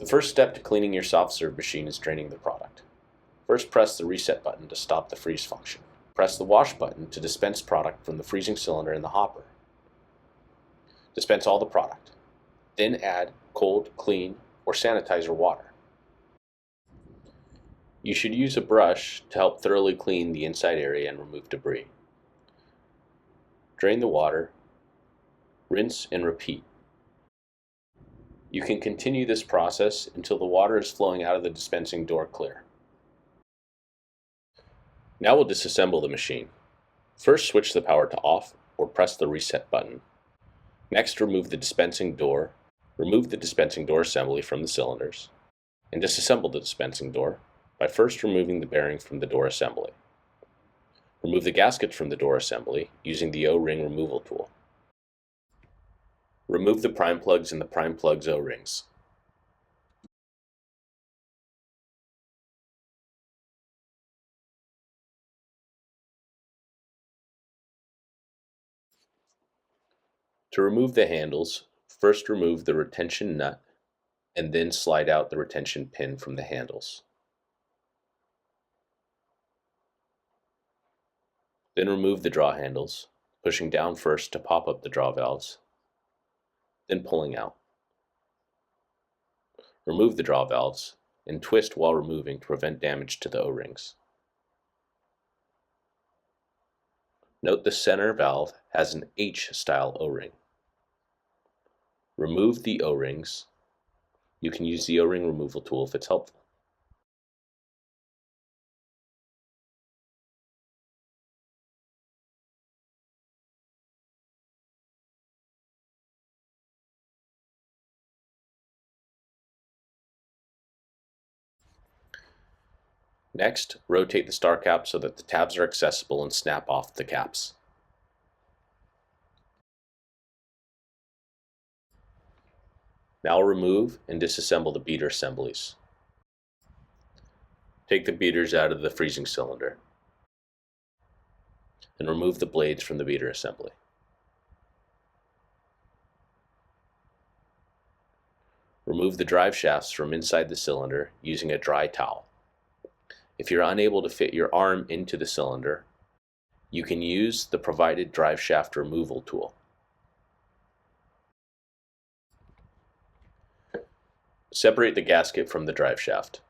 The first step to cleaning your soft serve machine is draining the product. First, press the reset button to stop the freeze function. Press the wash button to dispense product from the freezing cylinder in the hopper. Dispense all the product. Then add cold, clean, or sanitizer water. You should use a brush to help thoroughly clean the inside area and remove debris. Drain the water, rinse and repeat. You can continue this process until the water is flowing out of the dispensing door clear. Now we'll disassemble the machine. First, switch the power to off or press the reset button. Next, remove the dispensing door assembly from the cylinders, and disassemble the dispensing door by first removing the bearing from the door assembly. Remove the gaskets from the door assembly using the O-ring removal tool. Remove the prime plugs and the prime plugs O-rings. To remove the handles, first remove the retention nut and then slide out the retention pin from the handles. Then remove the draw handles, pushing down first to pop up the draw valves, then pulling out. Remove the draw valves and twist while removing to prevent damage to the O-rings. Note the center valve has an H-style O-ring. Remove the O-rings. You can use the O-ring removal tool if it's helpful. Next, rotate the star cap so that the tabs are accessible and snap off the caps. Now remove and disassemble the beater assemblies. Take the beaters out of the freezing cylinder and remove the blades from the beater assembly. Remove the drive shafts from inside the cylinder using a dry towel. If you're unable to fit your arm into the cylinder, you can use the provided drive shaft removal tool. Separate the gasket from the drive shaft.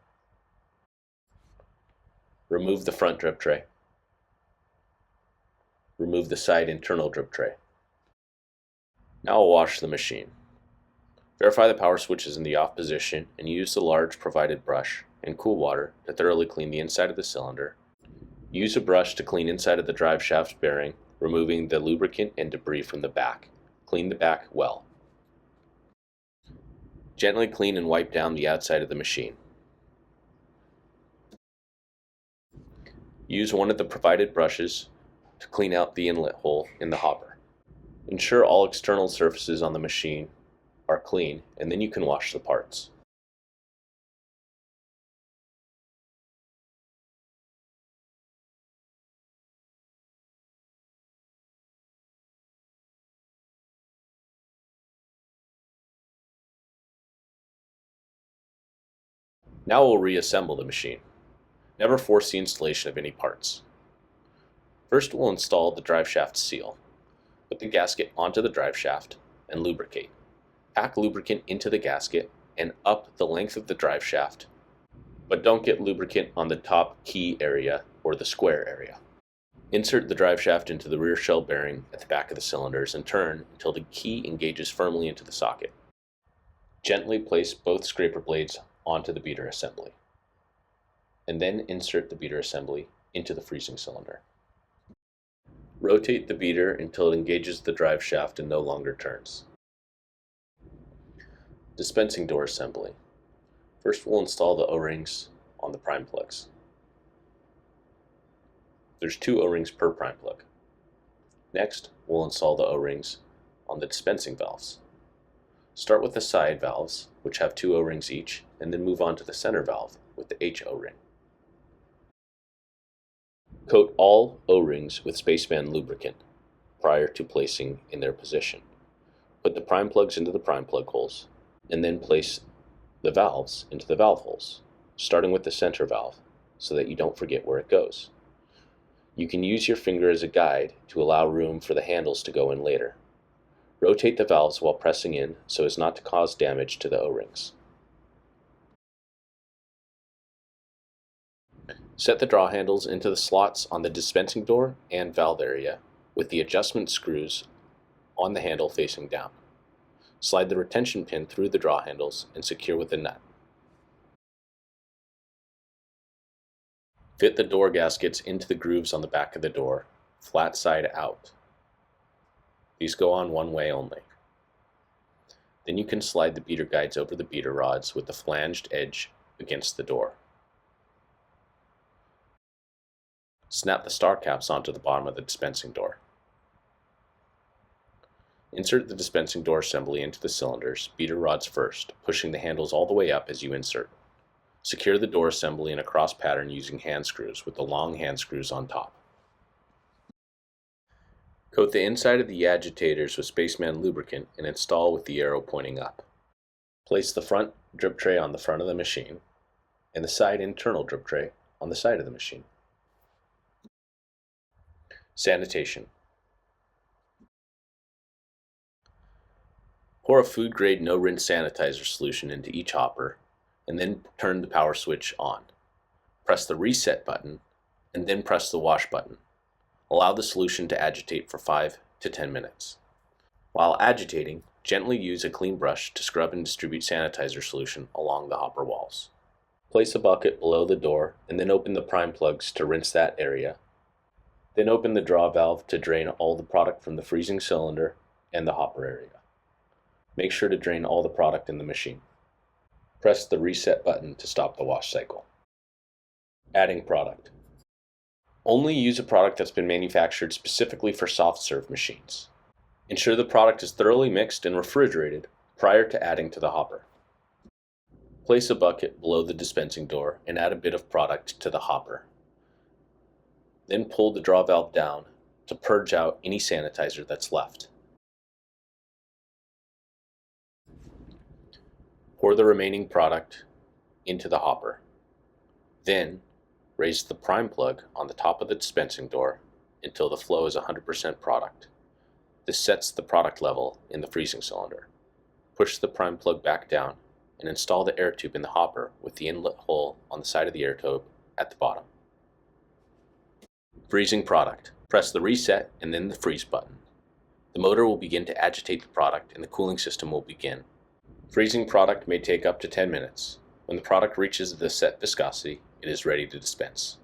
Remove the front drip tray. Remove the side internal drip tray. Now I'll wash the machine. Verify the power switch is in the off position and use the large provided brush and cool water to thoroughly clean the inside of the cylinder. Use a brush to clean inside of the drive shaft bearing, removing the lubricant and debris from the back. Clean the back well. Gently clean and wipe down the outside of the machine. Use one of the provided brushes to clean out the inlet hole in the hopper. Ensure all external surfaces on the machine are clean, and then you can wash the parts. Now we'll reassemble the machine. Never force the installation of any parts. First, we'll install the drive shaft seal. Put the gasket onto the drive shaft and lubricate. Pack lubricant into the gasket and up the length of the drive shaft, but don't get lubricant on the top key area or the square area. Insert the drive shaft into the rear shell bearing at the back of the cylinders and turn until the key engages firmly into the socket. Gently place both scraper blades onto the beater assembly, and then insert the beater assembly into the freezing cylinder. Rotate the beater until it engages the drive shaft and no longer turns. Dispensing door assembly. First, we'll install the O-rings on the prime plugs. There's 2 O-rings per prime plug. Next, we'll install the O-rings on the dispensing valves. Start with the side valves, which have 2 O-rings each, and then move on to the center valve with the H O-ring. Coat all O-rings with Spaceman lubricant prior to placing in their position. Put the prime plugs into the prime plug holes, and then place the valves into the valve holes, starting with the center valve, so that you don't forget where it goes. You can use your finger as a guide to allow room for the handles to go in later. Rotate the valves while pressing in so as not to cause damage to the O-rings. Set the draw handles into the slots on the dispensing door and valve area with the adjustment screws on the handle facing down. Slide the retention pin through the draw handles and secure with a nut. Fit the door gaskets into the grooves on the back of the door, flat side out. These go on one way only. Then you can slide the beater guides over the beater rods with the flanged edge against the door. Snap the star caps onto the bottom of the dispensing door. Insert the dispensing door assembly into the cylinders, beater rods first, pushing the handles all the way up as you insert. Secure the door assembly in a cross pattern using hand screws with the long hand screws on top. Coat the inside of the agitators with Spaceman lubricant and install with the arrow pointing up. Place the front drip tray on the front of the machine and the side internal drip tray on the side of the machine. Sanitation. Pour a food-grade no-rinse sanitizer solution into each hopper and then turn the power switch on. Press the reset button and then press the wash button. Allow the solution to agitate for 5 to 10 minutes. While agitating, gently use a clean brush to scrub and distribute sanitizer solution along the hopper walls. Place a bucket below the door and then open the prime plugs to rinse that area. Then open the draw valve to drain all the product from the freezing cylinder and the hopper area. Make sure to drain all the product in the machine. Press the reset button to stop the wash cycle. Adding product. Only use a product that's been manufactured specifically for soft serve machines. Ensure the product is thoroughly mixed and refrigerated prior to adding to the hopper. Place a bucket below the dispensing door and add a bit of product to the hopper. Then pull the draw valve down to purge out any sanitizer that's left. Pour the remaining product into the hopper. Then, raise the prime plug on the top of the dispensing door until the flow is 100% product. This sets the product level in the freezing cylinder. Push the prime plug back down and install the air tube in the hopper with the inlet hole on the side of the air tube at the bottom. Freezing product. Press the reset and then the freeze button. The motor will begin to agitate the product and the cooling system will begin. Freezing product may take up to 10 minutes. When the product reaches the set viscosity, it is ready to dispense.